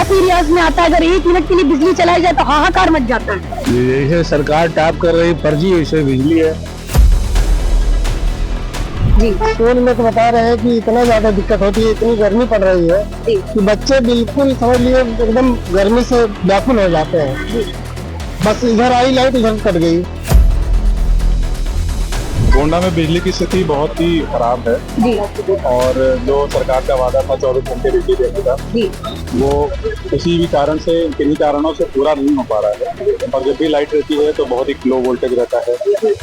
Top areas में आता है। अगर 1 मिनट के लिए बिजली चलाई जाए तो हाहाकार मच जाता है। जैसे सरकार टैप कर रही फर्जी वैसे बिजली है जी। स्कूल में तो बता रहे हैं कि इतना ज्यादा दिक्कत होती है, इतनी गर्मी पड़ रही है कि बच्चे बिल्कुल समझ लिए एकदम गर्मी से व्याकुल हो जाते हैं। बस इधर आई लाइट उधर कट गई। गोंडा में बिजली की स्थिति बहुत ही खराब है जी। और जो सरकार का वादा था 24 घंटे बिजली देने का जी। वो किसी भी कारण से किन्हीं कारणों से पूरा नहीं हो पा रहा है। और जब भी लाइट रहती है तो बहुत ही लो वोल्टेज रहता है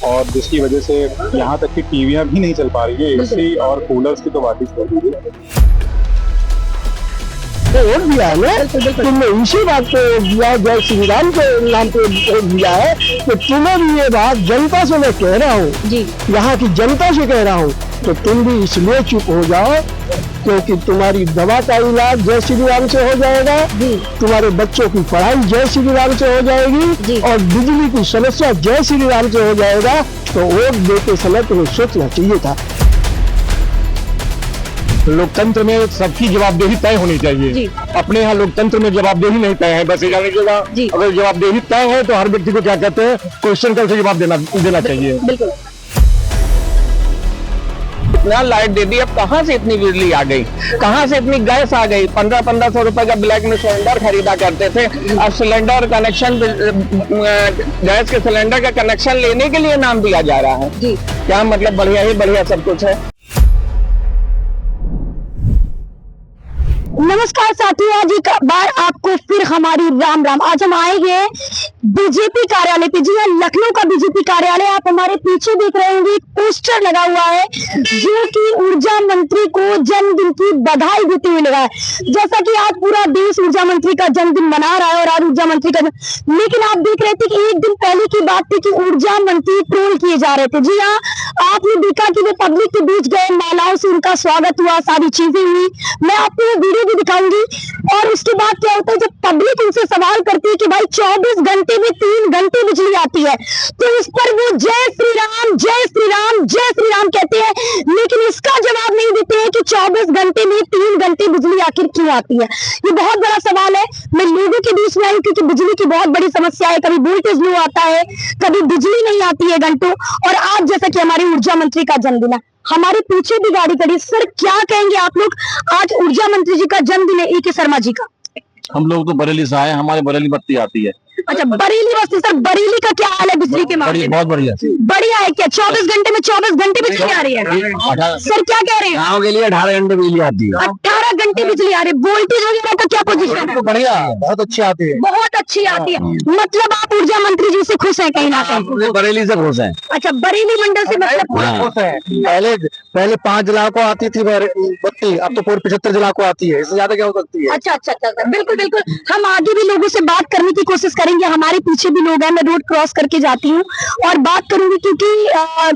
और जिसकी वजह से यहाँ तक कि टीवियां भी नहीं चल पा रही है। एसी और कूलर्स की तो बात ही छोड़ दीजिए। वोट दिया है ना, तुमने इसी बात पे दिया, जय श्री राम के नाम पे वोट दिया है। तो तुम्हें भी ये बात जनता से मैं कह रहा हूँ जी, यहाँ की जनता से कह रहा हूँ, तो तुम भी इसलिए चुप हो जाओ क्योंकि तुम्हारी दवा का इलाज जय श्री राम से हो जाएगा जी। तुम्हारे बच्चों की पढ़ाई जय श्री राम से हो जी। जाएगी और बिजली की समस्या जय श्री राम से हो जाएगा। तो वोट देते समय तुम्हें सोचना चाहिए था। लोकतंत्र में सबकी जवाबदेही तय होनी चाहिए जी। अपने यहाँ लोकतंत्र में जवाबदेही नहीं तय है। बस ये जाने के बाद जी। अगर जवाबदेही तय है तो हर व्यक्ति को क्या कहते हैं क्वेश्चन करके जवाब देना चाहिए। बिल्कुल। इतना लाइट दे दी, अब कहाँ से इतनी बिजली आ गई, कहाँ से इतनी गैस आ गई। 1500 रुपए का ब्लैक में सिलेंडर खरीदा करते थे, अब सिलेंडर कनेक्शन गैस के सिलेंडर का कनेक्शन लेने के लिए नाम दिया जा रहा है जी। क्या मतलब बढ़िया ही बढ़िया सब कुछ है। नमस्कार साथियों, आज एक बार आपको फिर हमारी राम राम। आज हम आएंगे बीजेपी कार्यालय पे। जी हाँ, लखनऊ का बीजेपी कार्यालय। आप हमारे पीछे देख रहे होंगे पोस्टर लगा हुआ है जो कि ऊर्जा मंत्री को जन्मदिन की बधाई देते हुए लगा है। जैसा कि आज पूरा देश ऊर्जा मंत्री का जन्मदिन मना रहा है और आज ऊर्जा मंत्री का, लेकिन आप देख रहे थे कि एक दिन पहले की बात थी कि ऊर्जा मंत्री ट्रोल किए जा रहे थे। जी हाँ, आपने देखा कि वे पब्लिक के बीच गए, मालाओं से उनका स्वागत हुआ, सारी चीजें हुई। मैं आपको वो वीडियो भी दिखाऊंगी। और उसके बाद क्या होता है, जब पब्लिक उनसे सवाल करती है कि भाई 24 घंटे में 3 घंटे बिजली आती है, तो इस पर वो जय श्री राम जय श्री राम जय श्री राम कहते हैं, लेकिन इसका जवाब नहीं देते हैं कि 24 घंटे में 3 घंटे बिजली आखिर क्यों आती है। ये बहुत बड़ा सवाल है। मैं लोगों के बीच में आई क्योंकि बिजली की बहुत बड़ी समस्या है। कभी वोल्टेज लो आता है, कभी बिजली नहीं आती है घंटों। और आज जैसा कि हमारे ऊर्जा मंत्री का जन्मदिन है, हमारे पीछे भी गाड़ी खड़ी। सर क्या कहेंगे आप लोग, आज ऊर्जा मंत्री जी का जन्मदिन है, ए.के. शर्मा जी का। हम लोग तो बरेली से आए, हमारे बरेली बत्ती आती है। अच्छा, बरेली बस्ती। सर बरेली का क्या हाल है बिजली के मामले में? बहुत बढ़िया बढ़िया है क्या? 24 घंटे में 24 घंटे बिजली आ रही है? सर क्या कह रहे हैं? गाँव के लिए 18 घंटे बिजली आती है। 18 घंटे बिजली आ रही है। वोल्टेज वगैरह का क्या पोजीशन है? बढ़िया, बहुत अच्छी आती है। बहुत अच्छी आती है। मतलब आप ऊर्जा मंत्री जी से खुश है कहीं ना कहीं? बरेली से खुश है। अच्छा, बरेली मंडल से मतलब पहले 5 जिला को आती थी बत्ती, अब तो पूरे 75 जिला को आती है। इससे ज्यादा क्या हो सकती है? अच्छा, बिल्कुल बिल्कुल। हम आगे भी लोगों से बात करने की कोशिश करेंगे। हमारे पीछे भी लोग हैं, मैं रोड क्रॉस करके जाती हूँ और बात करूंगी क्योंकि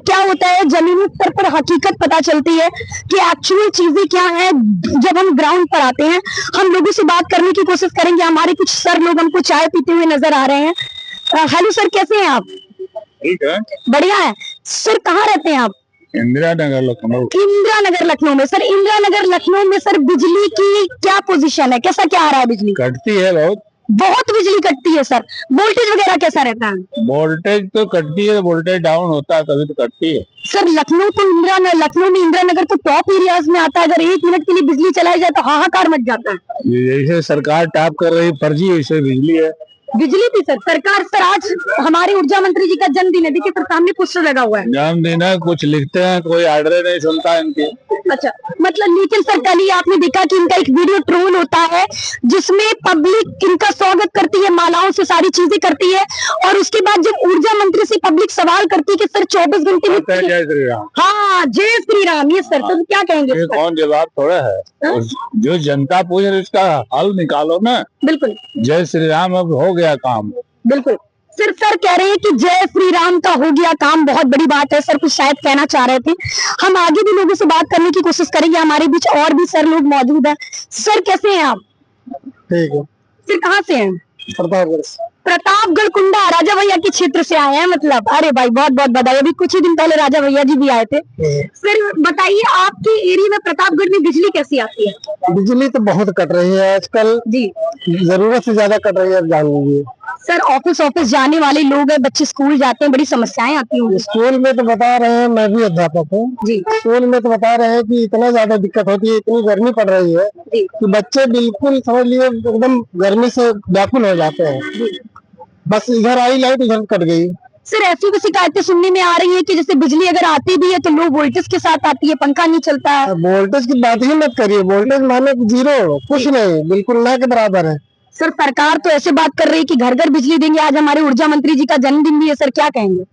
क्या होता है, जमीनी स्तर पर हकीकत पता चलती है कि एक्चुअल चीजें क्या है जब हम ग्राउंड पर आते हैं। हम लोगों से बात करने की कोशिश करेंगे। हमारे कुछ सर लोग हमको चाय पीते हुए नजर आ रहे हैं। हेलो सर, कैसे हैं आप? ठीक है, बढ़िया है। सर कहाँ रहते हैं आप? इंदिरा नगर लखनऊ। इंदिरा नगर लखनऊ में। सर इंदिरा नगर लखनऊ में सर बिजली की क्या पोजीशन है, कैसा क्या आ रहा है? बिजली कटती है, बहुत बिजली कटती है सर। वोल्टेज वगैरह कैसा रहता है? वोल्टेज तो कटती है, वोल्टेज डाउन होता है तभी तो कटती है। सर लखनऊ तो लखनऊ में इंदिरा नगर तो टॉप एरियाज में आता है। अगर 1 मिनट के लिए बिजली चलाई जाए तो हाहाकार मच जाता है। जैसे सरकार टैप कर रही फर्जी वैसे बिजली है। बिजली थी सर सरकार। सर आज हमारे ऊर्जा मंत्री जी का जन्मदिन है, देखिए सर सामने पोस्टर लगा हुआ है। जन्मदिन है, कुछ लिखते हैं, कोई ऑर्डर नहीं सुनता है इनके। अच्छा, मतलब लेकिन सर कल ही आपने देखा कि इनका एक वीडियो ट्रोल होता है जिसमें पब्लिक इनका स्वागत करती है, मालाओं से सारी चीजें करती है, और उसके बाद जब ऊर्जा मंत्री से पब्लिक सवाल करती है कि सर 24 घंटे में। जय श्री राम। हाँ, जय श्री राम। ये सर तो क्या कहेंगे? कौन जवाब थोड़ा है, जो जनता पूछ रही उसका हल निकालो ना। बिल्कुल, जय श्री राम, अब हो गया काम। बिल्कुल। सिर्फ सर कह रहे हैं कि जय श्री राम का हो गया काम, बहुत बड़ी बात है। सर कुछ शायद कहना चाह रहे थे। हम आगे भी लोगों से बात करने की कोशिश करेंगे। हमारे बीच और भी सर लोग मौजूद हैं। सर कैसे हैं आप? ठीक है। सर कहाँ से हैं? प्रतापगढ़ से। प्रतापगढ़ कुंडा राजा भैया के क्षेत्र से आए हैं, मतलब अरे भाई बहुत बहुत बधाई। अभी कुछ ही दिन पहले राजा भैया जी भी आए थे। सर बताइए, आपके एरिया में प्रतापगढ़ में बिजली कैसी आती है? बिजली तो बहुत कट रही है आजकल जी जरूरत से ज्यादा कट रही है, जान लीजिए। सर ऑफिस जाने वाले लोग हैं, बच्चे स्कूल जाते हैं, बड़ी समस्याएं आती होंगी। स्कूल में तो बता रहे हैं, मैं भी अध्यापक हूँ जी स्कूल में तो बता रहे हैं कि इतना ज्यादा दिक्कत होती है, इतनी गर्मी पड़ रही है जी कि बच्चे बिल्कुल समझ लिए एकदम गर्मी से व्याकुल हो जाते हैं। बस इधर आई लाइट उधर कट गई। सर ऐसी भी शिकायतें सुनने में आ रही है कि जैसे बिजली अगर आती भी है तो लो वोल्टेज के साथ आती है, पंखा नहीं चलता है। वोल्टेज की बात ही मत करिए, वोल्टेज माने जीरो, कुछ नहीं, बिल्कुल ना के बराबर है। सर सरकार तो ऐसे बात कर रही है कि घर घर बिजली देंगे। आज हमारे ऊर्जा मंत्री जी का जन्मदिन भी है, सर क्या कहेंगे?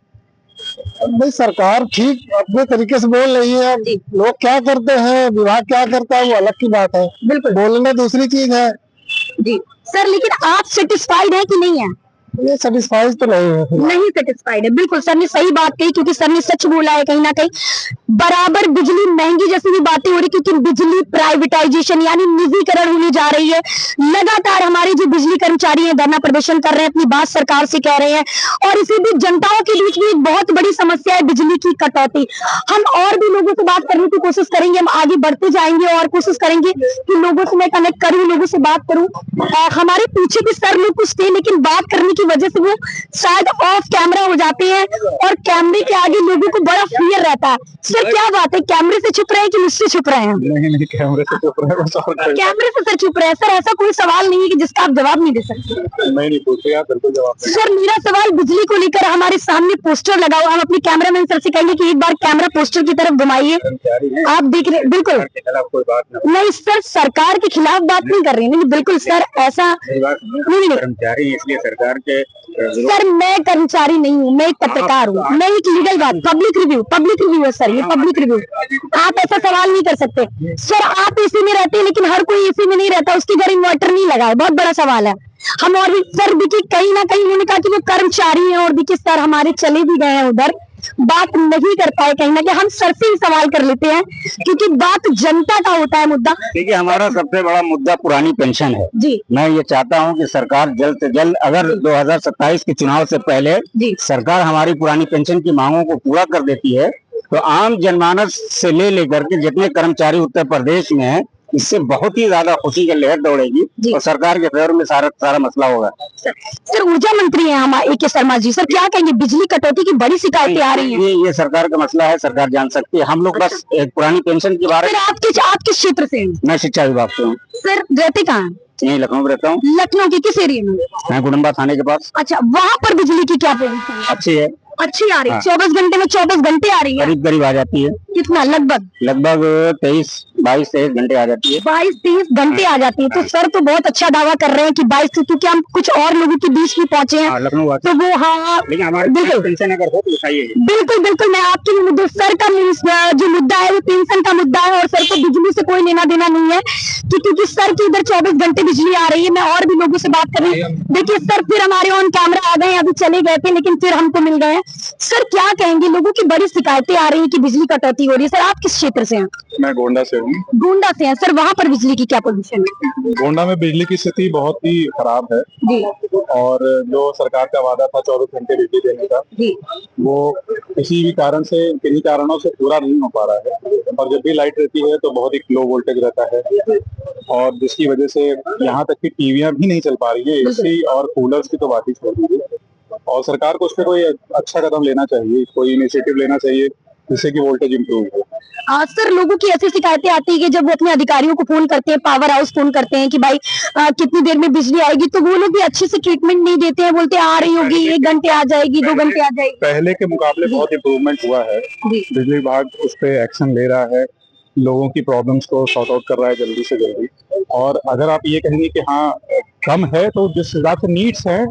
भाई सरकार ठीक अपने तरीके से बोल रही है, लोग क्या करते हैं, विभाग क्या करता है वो अलग की बात है, बिल्कुल बोलना दूसरी चीज है। जी सर, लेकिन आप सेटिस्फाइड है कि नहीं है? ये सेटिस्फाइड तो नहीं है। नहीं सेटिस्फाइड है, बिल्कुल सर ने सही बात कही, क्योंकि सर ने सच बोला है। कहीं ना कहीं बराबर बिजली महंगी जैसी भी बातें हो रही, क्योंकि बिजली प्राइवेटाइजेशन यानी निजीकरण होने जा रही है। लगातार हमारे जो बिजली कर्मचारी हैं धरना प्रदर्शन कर रहे हैं, अपनी बात सरकार से कह रहे हैं। और इसी बीच जनताओं के बीच में एक बहुत बड़ी समस्या है बिजली की कटौती। हम और भी लोगों से बात करने की कोशिश करेंगे, हम आगे बढ़ते जाएंगे और कोशिश करेंगे कि लोगों से मैं कनेक्ट करूं, लोगों से बात करूं। हमारे पीछे भी सर लोग कुछ थे, लेकिन बात करने की वजह से वो शायद ऑफ कैमरा हो जाते हैं और कैमरे के आगे लोगों को बड़ा फियर रहता है। सर क्या बात है, कैमरे से छुप रहे हैं कि मुझसे छुप रहे हैं? नहीं कैमरे से चुप रहे हैं। कैमरे से सर छुप रहे हैं। सर ऐसा कोई सवाल नहीं है कि जिसका आप जवाब नहीं दे सकते। नहीं पूछिए आप, बिल्कुल जवाब दें। सर मेरा सवाल बिजली को लेकर, हमारे सामने पोस्टर लगा हुआ, हम अपने कैमरामैन सर से कहेंगे कि एक बार कैमरा पोस्टर की तरफ घुमाइए। आप देख रहे, बिल्कुल कोई बात नहीं सर, सरकार के खिलाफ बात नहीं कर रही। नहीं बिल्कुल सर, ऐसा नहीं। कर्मचारी इसलिए सरकार के सर मैं कर्मचारी नहीं हूँ, मैं एक पत्रकार हूँ, मैं एक लीगल बात, पब्लिक रिव्यू है सर, ये पब्लिक रिव्यू। आप ऐसा सवाल नहीं कर सकते। सर आप एसी में रहते हैं, लेकिन हर कोई एसी में नहीं रहता, उसके घर इन्वर्टर नहीं लगा है, बहुत बड़ा सवाल है। हम और भी सर देखिए, कहीं ना कहीं उन्होंने कहा कि वो कर्मचारी हैं, और देखिए सर हमारे चले भी गए हैं उधर, बात नहीं कर पाए। कहीं ना कहीं हम सर से ही सवाल कर लेते हैं, क्योंकि बात जनता का होता है मुद्दा। देखिए हमारा सबसे बड़ा मुद्दा पुरानी पेंशन है जी। मैं ये चाहता हूँ कि सरकार जल्द से जल्द, अगर 2027 के चुनाव से पहले जी। सरकार हमारी पुरानी पेंशन की मांगों को पूरा कर देती है, तो आम जनमानस से लेकर के जितने कर्मचारी उत्तर प्रदेश में हैं, इससे बहुत ही ज्यादा खुशी की लहर दौड़ेगी और सरकार के फेवर में सारा मसला होगा। सर ऊर्जा मंत्री हैं हमारे AK शर्मा जी, सर क्या कहेंगे? बिजली कटौती की बड़ी शिकायतें आ रही हैं। ये सरकार का मसला है, सरकार जान सकती है। हम लोग बस एक पुरानी पेंशन के बारे में। आप किस क्षेत्र से हैं? मैं शिक्षा विभाग से हूँ। सर रहते कहाँ हैं? यही लखनऊ में रहता हूँ। लखनऊ के किस एरिया में? मैं गुडम्बा थाने के पास। अच्छा, वहाँ पर बिजली की क्या पोजीशन है? अच्छी है, अच्छी आ रही है। 24 घंटे में 24 घंटे आ रही है। करीब आ जाती है। कितना? लगभग 22-23 घंटे आ जाती है। 22-23 घंटे आ जाती है। तो सर तो बहुत अच्छा दावा कर रहे हैं कि 22, क्योंकि हम कुछ और लोगों के बीच भी पहुंचे हैं लखनऊ, तो वो हाँ लेकिन हमारे बिल्कुल पेंशन अगर हो तो बताइए। बिल्कुल मैं आपके मुद्दे, सर का जो मुद्दा है वो पेंशन का मुद्दा है, और सर को बिजली से कोई लेना देना नहीं है, क्योंकि सर की इधर 24 घंटे बिजली आ रही है। मैं और भी लोगों से बात कर रही हूँ। देखिए सर फिर हमारे ऑन कैमरा आ गए, अभी चले गए थे लेकिन फिर हमको मिल गए हैं। सर क्या कहेंगे, लोगों की बड़ी शिकायतें आ रही है कि बिजली कटौती हो रही है। सर आप किस क्षेत्र से हैं? मैं गोंडा से हूँ। गोंडा से हैं। सर वहाँ पर बिजली की क्या पोजीशन है? गोंडा में बिजली की स्थिति बहुत ही खराब है जी। और जो सरकार का वादा था 24 घंटे बिजली देने का, जी। वो किसी भी किन्हीं कारणों से पूरा नहीं हो पा रहा है। और जब भी लाइट रहती है तो बहुत ही लो वोल्टेज रहता है, और जिसकी वजह से यहाँ तक कि टीवियां भी नहीं चल पा रही है। एसी और कूलर्स की तो बात ही छोड़ दीजिए। और सरकार को उस पर कोई अच्छा कदम लेना चाहिए, कोई इनिशिएटिव लेना चाहिए जिससे कि वोल्टेज इंप्रूव हो। सर लोगों की ऐसी शिकायतें आती है कि जब वो अपने अधिकारियों को फोन करते हैं, पावर हाउस फोन करते हैं कि भाई कितनी देर में बिजली आएगी, तो वो लोग भी अच्छे से ट्रीटमेंट नहीं देते हैं, बोलते हैं आ रही होगी, 1 घंटे आ जाएगी, 2 घंटे आ जाएगी। पहले के मुकाबले बहुत इम्प्रूवमेंट हुआ है। बिजली विभाग उस पर एक्शन ले रहा है, लोगों की प्रॉब्लम्स को सॉर्ट आउट कर रहा है जल्दी से जल्दी। और अगर आप ये कहेंगे कि हाँ कम है, तो जिस हिसाब से नीड्स हैं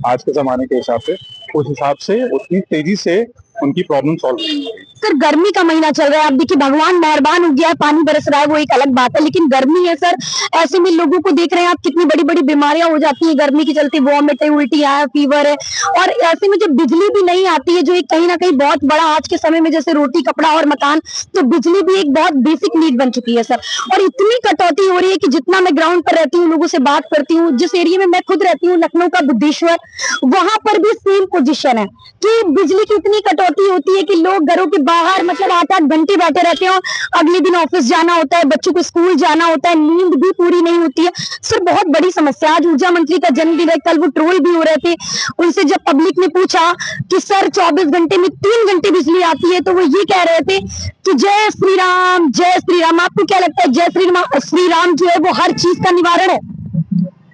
आज के जमाने के हिसाब से, उस हिसाब से उतनी तेजी से उनकी प्रॉब्लम सॉल्व नहीं होगी। सर गर्मी का महीना चल रहा है, आप देखिए भगवान मेहरबान हो गया है, पानी बरस रहा है वो एक अलग बात है, लेकिन गर्मी है सर। ऐसे में लोगों को देख रहे हैं आप, कितनी बड़ी बड़ी बीमारियां हो जाती है गर्मी के चलते, वॉमिट है, उल्टी है, फीवर है। और ऐसे में जब बिजली भी नहीं आती है, जो एक कहीं ना कहीं बहुत बड़ा आज के समय में जैसे रोटी कपड़ा और मकान, तो बिजली भी एक बहुत बेसिक नीड बन चुकी है सर। और इतनी कटौती हो रही है कि जितना मैं ग्राउंड पर रहती हूँ, लोगों से बात करती हूँ, जिस एरिया में मैं खुद रहती हूँ लखनऊ का बुद्धेश्वर, वहां पर भी सेम पोजीशन है कि बिजली की इतनी कटौती होती है कि लोग घरों के बाहर मतलब 8-8 घंटे बैठे रहते हैं, अगले दिन ऑफिस जाना होता है, बच्चों को स्कूल जाना होता है, नींद भी पूरी नहीं होती है सर। बहुत बड़ी समस्या। आज ऊर्जा मंत्री का जन्मदिन है, कल वो ट्रोल भी हो रहे थे, उनसे जब पब्लिक ने पूछा कि सर 24 घंटे में 3 घंटे बिजली आती है, तो वो ये कह रहे थे कि जय श्री राम, जय श्री राम। आपको क्या लगता है जय श्री राम जो है वो हर चीज का निवारण है?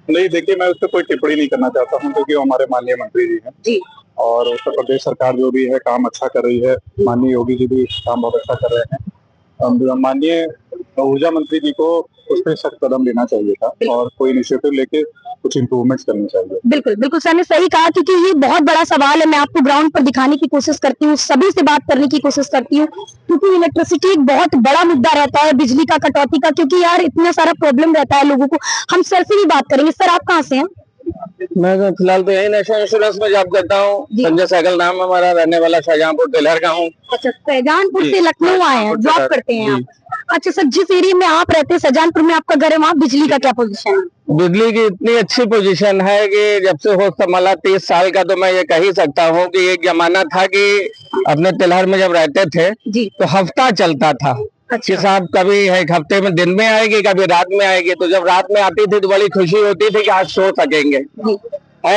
नहीं, देखिए मैं उस पर कोई टिप्पणी नहीं करना चाहता हूँ, क्योंकि वो हमारे माननीय मंत्री जी हैं जी। और उत्तर प्रदेश सरकार जो भी है काम अच्छा कर रही है, माननीय योगी जी भी काम बहुत अच्छा कर रहे हैं। माननीय ऊर्जा मंत्री जी को उस पर सख्त कदम लेना चाहिए था और कोई इनिशिएटिव लेके कुछ इम्प्रूवमेंट्स करनी चाहिए। बिल्कुल बिल्कुल सर ने सही कहा, क्योंकि ये बहुत बड़ा सवाल है। मैं आपको ग्राउंड पर दिखाने की कोशिश करती हूँ, सभी से बात करने की कोशिश करती हूँ, क्योंकि इलेक्ट्रिसिटी एक बहुत बड़ा मुद्दा रहता है, बिजली का, कटौती का, क्योंकि यार इतना सारा प्रॉब्लम रहता है लोगों को। हम सर से भी बात करेंगे। सर आप कहाँ से हैं? मैं तो फिलहाल तो यही नेशनल इंश्योरेंस में जॉब करता हूँ। संजय सहगल नाम है हमारा, रहने वाला शाहजहांपुर टेलर का हूँ। अच्छा, शाहजहांपुर से लखनऊ आए हैं, जॉब करते हैं आप? अच्छा सर, जिस एरिया में आप रहते हैं शाहजहांपुर में, आपका घर है, वहाँ बिजली का क्या पोजीशन है? बिजली की इतनी अच्छी पोजीशन है कि जब से होश संभाला 30 साल का, तो मैं ये कह ही सकता हूँ कि एक जमाना था कि अपने तिलहर में जब रहते थे तो हफ्ता चलता था। कि साहब कभी एक हफ्ते में दिन में आएगी, कभी रात में आएगी। तो जब रात में आती थी तो बड़ी खुशी होती थी कि आज सो सकेंगे।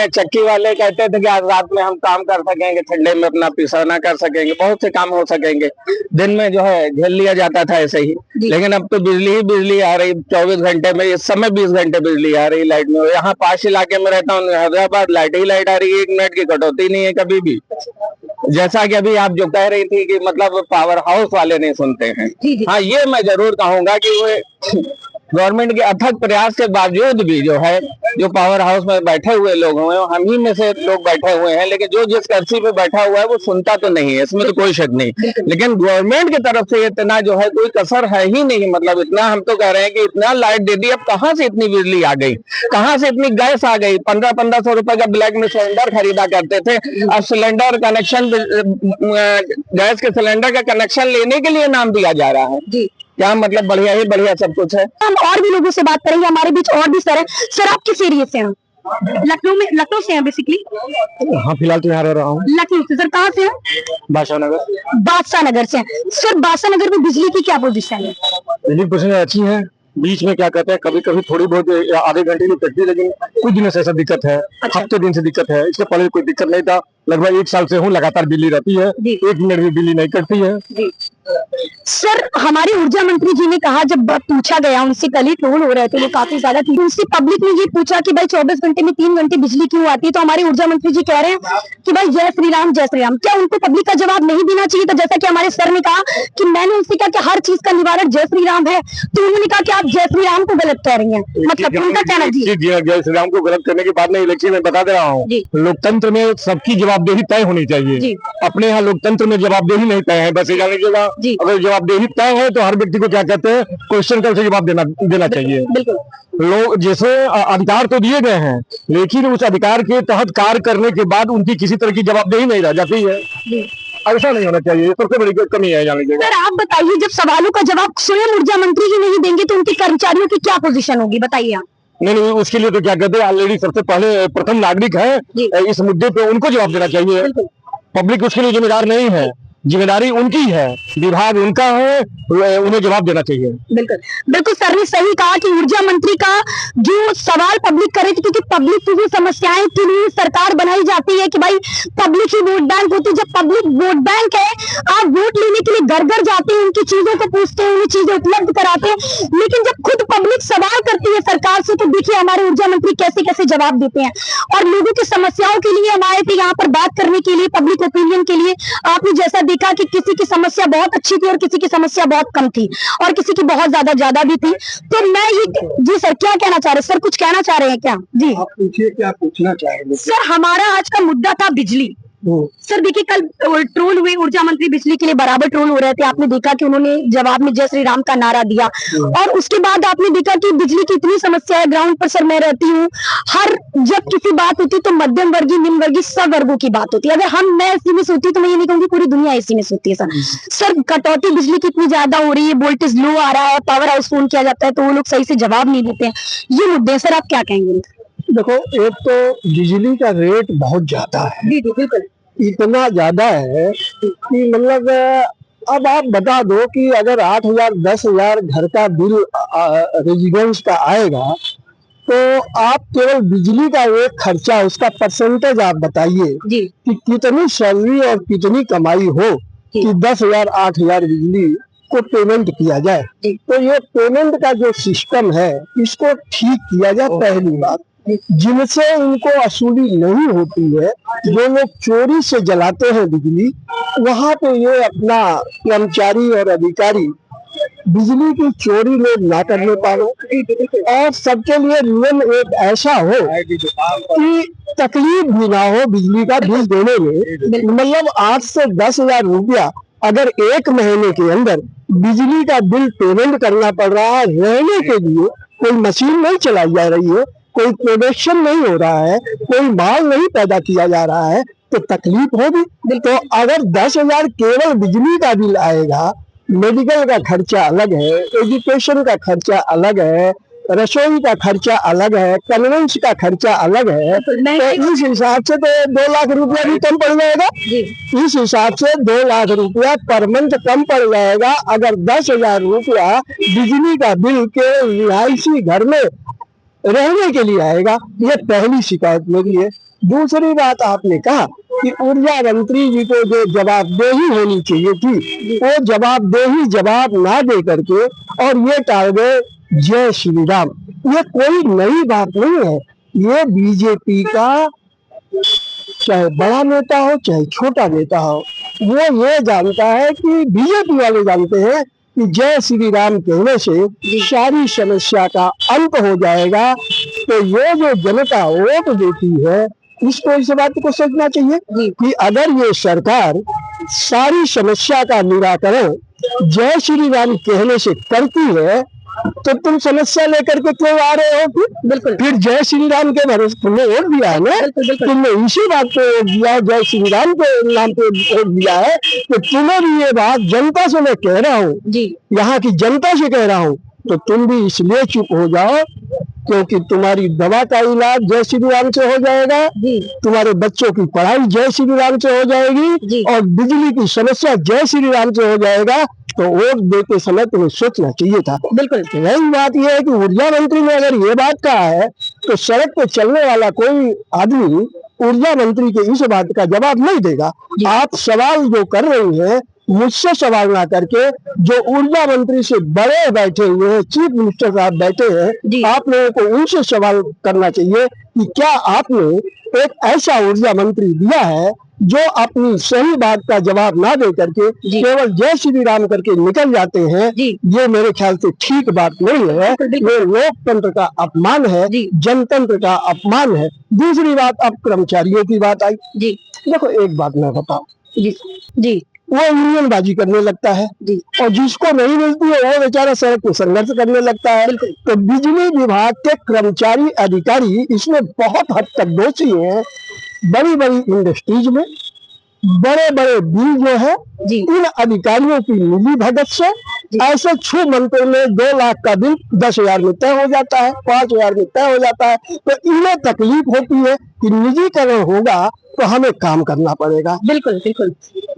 चक्की वाले कहते थे कि आज रात में हम काम कर सकेंगे, ठंडे में अपना पिसाना कर सकेंगे, बहुत से काम हो सकेंगे। दिन में जो है झेल लिया जाता था ऐसे ही। लेकिन अब तो बिजली ही बिजली आ रही 24 घंटे में। इस समय 20 घंटे बिजली आ रही लाइट में। यहाँ पास इलाके में रहता हूँ हैदराबाद, लाइट ही लाइट आ रही है, 1 मिनट की कटौती नहीं है कभी भी। जैसा कि अभी आप जो कह रही थी कि मतलब पावर हाउस वाले नहीं सुनते हैं, हाँ ये मैं जरूर कहूंगा कि वो गवर्नमेंट के अथक प्रयास के बावजूद भी जो है, जो पावर हाउस में बैठे हुए लोग हुए, हम ही में से लोग बैठे हुए हैं, लेकिन जो जिस कर्सी पे बैठा हुआ है वो सुनता तो नहीं है, इसमें तो कोई शक नहीं। लेकिन गवर्नमेंट की तरफ से इतना जो है कोई कसर है ही नहीं। मतलब इतना हम तो कह रहे हैं कि इतना लाइट दे दी, अब कहाँ से इतनी बिजली आ गई, कहाँ से इतनी गैस आ गई। 1500 रुपए का ब्लैक में सिलेंडर खरीदा करते थे, अब सिलेंडर कनेक्शन, गैस के सिलेंडर का कनेक्शन लेने के लिए नाम दिया जा रहा है। क्या मतलब बढ़िया ही बढ़िया सब कुछ है। हम और भी लोगों से बात करेंगे, हमारे बीच और भी सर है। सर आप किस एरिया से हैं? लखनऊ से हैं बेसिकली? हाँ, फिलहाल तो यहाँ रह रहा हूँ। लखनऊ से। सर कहाँ से हैं? बादशाह नगर से हैं। सर बादशाह नगर में बिजली की क्या पोजीशन है? बिजली पोजीशन अच्छी है। बीच में क्या कहते हैं, कभी कभी थोड़ी बहुत आधे घंटे की कटती, लेकिन कुछ दिनों से ऐसा दिक्कत है। हफ्ते दिन से दिक्कत है। इससे पहले कोई दिक्कत नहीं था। लगभग 1 साल से हूँ लगातार बिजली रहती है, 1 मिनट भी बिजली नहीं कटती है। सर हमारे ऊर्जा मंत्री जी ने कहा, जब पूछा गया उनसे, कल ही ट्रोल हो रहे थे वो काफी ज्यादा, उनसे पब्लिक ने ये पूछा कि भाई 24 घंटे में 3 घंटे बिजली क्यों आती है, तो हमारे ऊर्जा मंत्री जी कह रहे हैं कि भाई जय श्री राम, जय श्री राम। क्या उनको पब्लिक का जवाब नहीं देना चाहिए? तो जैसा कि हमारे सर ने कहा कि मैंने उनसे कहा कि हर चीज का निवारण जय श्री राम है, तो उन्होंने कहा कि आप जय श्री राम को गलत कह रही हैं। मतलब उनका कहना जी जय श्री राम को गलत करने की बात नहीं, इलेक्शन में बता दे रहा हूँ, लोकतंत्र में सबकी जवाबदेही तय होनी चाहिए। अपने यहाँ लोकतंत्र में जवाबदेही नहीं तय है, बस ये जाने का अगर जवाबदेही तय है तो हर व्यक्ति को क्या कहते हैं, क्वेश्चन कर से जवाब देना चाहिए। लोग जैसे अधिकार तो दिए गए हैं, लेकिन उस अधिकार के तहत कार्य करने के बाद उनकी किसी तरह की जवाबदेही नहीं रह जाती है। ऐसा नहीं होना चाहिए, सबसे बड़ी कमी है जाने की। सर आप बताइए, जब सवालों का जवाब स्वयं ऊर्जा मंत्री ही नहीं देंगे तो उनके कर्मचारियों की क्या पोजीशन होगी, बताइए आप। नहीं, उसके लिए तो क्या कहते हैं, ऑलरेडी सबसे पहले प्रथम नागरिक है, इस मुद्दे पे उनको जवाब देना चाहिए। पब्लिक उसके लिए जिम्मेदार नहीं है, जिम्मेदारी उनकी है, विभाग उनका है, उन्हें जवाब देना चाहिए। बिल्कुल बिल्कुल सर ने सही कहा कि ऊर्जा मंत्री का जो सवाल पब्लिक करे, क्योंकि पब्लिक की जो समस्याएं के लिए सरकार बनाई जाती है कि भाई पब्लिक ही वोट बैंक होती है। जब पब्लिक वोट बैंक है, आप वोट लेने के लिए घर घर जाते हैं, उनकी चीजों को पूछते हैं, उन्हें चीजें उपलब्ध कराते हैं, लेकिन जब खुद पब्लिक सवाल करती है सरकार से, तो देखिए हमारे ऊर्जा मंत्री कैसे कैसे जवाब देते हैं। और लोगों की समस्याओं के लिए हम आए थे यहाँ पर बात करने के लिए, पब्लिक ओपिनियन के लिए। आपने जैसा देखा कि किसी की समस्या बहुत अच्छी थी और किसी की समस्या बहुत कम थी और किसी की बहुत ज्यादा भी थी। तो मैं ये, जी सर क्या कहना चाह रहे हैं? सर कुछ कहना चाह रहे हैं क्या? जी आप पूछिए, क्या पूछना चाह रहे हैं? सर हमारा आज का मुद्दा था बिजली। सर देखिए, कल ट्रोल हुए ऊर्जा मंत्री, बिजली के लिए बराबर ट्रोल हो रहे थे। आपने देखा कि उन्होंने जवाब में जय श्री राम का नारा दिया, और उसके बाद आपने देखा कि बिजली की इतनी समस्या है ग्राउंड पर। सर मैं रहती हूँ, हर जब किसी बात होती तो मध्यम वर्गीय, निम्न वर्गीय सब वर्गों की बात होती है। अगर मैं एसी में सोती तो मैं ये नहीं कहूंगी पूरी दुनिया एसी में सोती है। सर कटौती बिजली की इतनी ज्यादा हो रही है, वोल्टेज लो आ रहा है, पावर हाउस फोन किया जाता है तो वो लोग सही से जवाब नहीं देते हैं। ये मुद्दे सर आप क्या कहेंगे? देखो, एक तो बिजली का रेट बहुत ज्यादा है। जी बिल्कुल, इतना ज्यादा है कि मतलब अब आप बता दो कि अगर 8,000 10,000 घर का बिल रेजिडेंस का आएगा, तो आप केवल बिजली का एक खर्चा, उसका परसेंटेज आप बताइए कि कितनी सैलरी और कितनी कमाई हो कि 10,000 8,000 बिजली को पेमेंट किया जाए। तो ये पेमेंट का जो सिस्टम है, इसको ठीक किया जाए। पहली बात, जिनसे इनको वसूली नहीं होती है, जो लोग चोरी से जलाते हैं बिजली, वहां पे ये अपना कर्मचारी और अधिकारी बिजली की चोरी लोग ना करने पाए, और सबके लिए नियम एक ऐसा हो कि तकलीफ भी ना हो बिजली का बिल देने में। मतलब 8 से 10,000 रुपया अगर एक महीने के अंदर बिजली का बिल पेमेंट करना पड़ रहा है, रहने के लिए कोई मशीन नहीं चलाई जा रही है, कोई प्रोडक्शन नहीं हो रहा है, कोई माल नहीं पैदा किया जा रहा है, तो तकलीफ होगी। तो अगर 10,000 केवल बिजली का बिल आएगा, मेडिकल का खर्चा अलग है, एजुकेशन का खर्चा अलग है, रसोई का खर्चा अलग है, कन्वेंस का खर्चा अलग है, तो इस हिसाब से तो 2 लाख रुपया भी कम पड़ जाएगा। इस हिसाब से 2 लाख रुपया पर मंथ कम पड़ जाएगा अगर 10,000 रुपया बिजली का बिल के रिहायशी घर में रहने के लिए आएगा। ये पहली शिकायत मेरी है। दूसरी बात, आपने कहा कि ऊर्जा मंत्री जी को जो जवाबदेही होनी चाहिए थी, वो जवाब ना दे करके और ये टाल गए जय श्री राम। ये कोई नई बात नहीं है। ये बीजेपी का चाहे बड़ा नेता हो चाहे छोटा नेता हो, वो ये जानता है कि बीजेपी वाले जानते हैं कि जय श्री राम कहने से सारी समस्या का अंत हो जाएगा। तो ये जो जनता वोट देती है, इसको इस बात को सोचना चाहिए कि अगर ये सरकार सारी समस्या का निराकरण जय श्री राम कहने से करती है, तो तुम समस्या लेकर के क्यों आ रहे हो? बिल्कुल, फिर जय श्री राम के भरोसे तुमने वोट दिया है ना, तुमने इसी बात पे वोट दिया, जय श्री राम के नाम पे वोट दिया है। तो तुम्हें भी ये बात जनता से मैं कह रहा हूँ, यहाँ की जनता से कह रहा हूँ, तो तुम भी इसलिए चुप हो जाओ क्योंकि तुम्हारी दवा का इलाज जय श्री राम से हो जाएगा, तुम्हारे बच्चों की पढ़ाई जय श्री राम से हो जाएगी, और बिजली की समस्या जय श्री राम से हो जाएगा। तो वोट देते समय तुम्हें सोचना चाहिए था। बिल्कुल, यही बात यह है कि ऊर्जा मंत्री ने अगर ये बात कहा है, तो सड़क पे चलने वाला कोई आदमी ऊर्जा मंत्री के इस बात का जवाब नहीं देगा। आप सवाल जो कर रही हैं, मुझसे सवाल ना करके जो ऊर्जा मंत्री से बड़े बैठे हुए हैं, चीफ मिनिस्टर साहब बैठे हैं, आप लोगों को उनसे सवाल करना चाहिए कि क्या आपने एक ऐसा ऊर्जा मंत्री दिया है जो अपनी सही बात का जवाब ना दे करके केवल जय श्री राम करके निकल जाते हैं। ये मेरे ख्याल से ठीक बात नहीं है। ये लोकतंत्र का अपमान है, जनतंत्र का अपमान है। दूसरी बात, अब कर्मचारियों की बात आई। देखो, एक बात मैं बताऊं, वो यूनियनबाजी करने लगता है, और जिसको नहीं मिलती है वो बेचारा सड़क पे संघर्ष करने लगता है। तो बिजली विभाग के कर्मचारी अधिकारी इसमें बहुत हद तक दोषी हैं। बड़ी बड़ी इंडस्ट्रीज में बड़े बड़े बिल जो है इन अधिकारियों की मिली भगत से ऐसे छू मंत्रों में 2 लाख का बिल 10,000 में तय हो जाता है, 5,000 में तय हो जाता है। तो इन्हें तकलीफ होती है कि निजीकरण होगा तो हमें काम करना पड़ेगा। बिल्कुल बिल्कुल,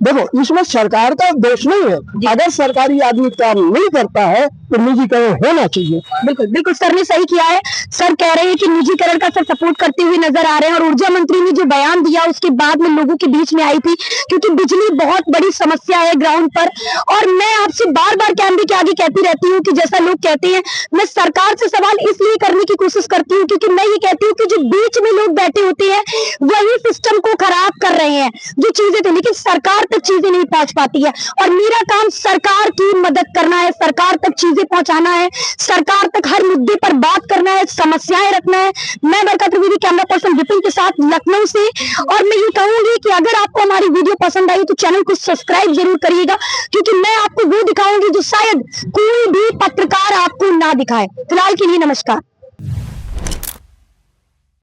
देखो इसमें सरकार का दोष नहीं है। अगर सरकारी आदमी काम नहीं करता है तो निजीकरण होना चाहिए। बिल्कुल बिल्कुल, सर ने सही किया है। सर कह रहे हैं कि निजीकरण का सर सपोर्ट करते हुए नजर आ रहे हैं, और ऊर्जा मंत्री ने जो बयान दिया उसके बाद में लोगों के बीच में आई थी, क्योंकि बिजली बहुत बड़ी समस्या है ग्राउंड पर। और मैं आपसे बार बार कैमरे के आगे कहती रहती हूँ कि जैसा लोग कहते हैं, मैं सरकार से सवाल इसलिए करने की कोशिश करती हूँ क्योंकि मैं ये कहती हूँ कि जो बीच में लोग बैठे होते हैं वही सिस्टम को खराब कर रहे हैं जो चीजें तो, लेकिन सरकार तक चीजें नहीं पहुंच पाती है। और मेरा काम सरकार की मदद करना है, सरकार तक चीजें पहुंचाना है, सरकार तक हर मुद्दे पर बात करना है, समस्याएं रखना है। मैं बरकत त्रिवेदी, कैमरा पर्सन विपिन के साथ लखनऊ से। और मैं ये कहूंगी कि अगर आपको हमारी वीडियो पसंद आई तो चैनल को सब्सक्राइब जरूर करिएगा, क्योंकि मैं आपको वो दिखाऊंगी जो शायद कोई भी पत्रकार आपको ना दिखाए। फिलहाल के लिए नमस्कार।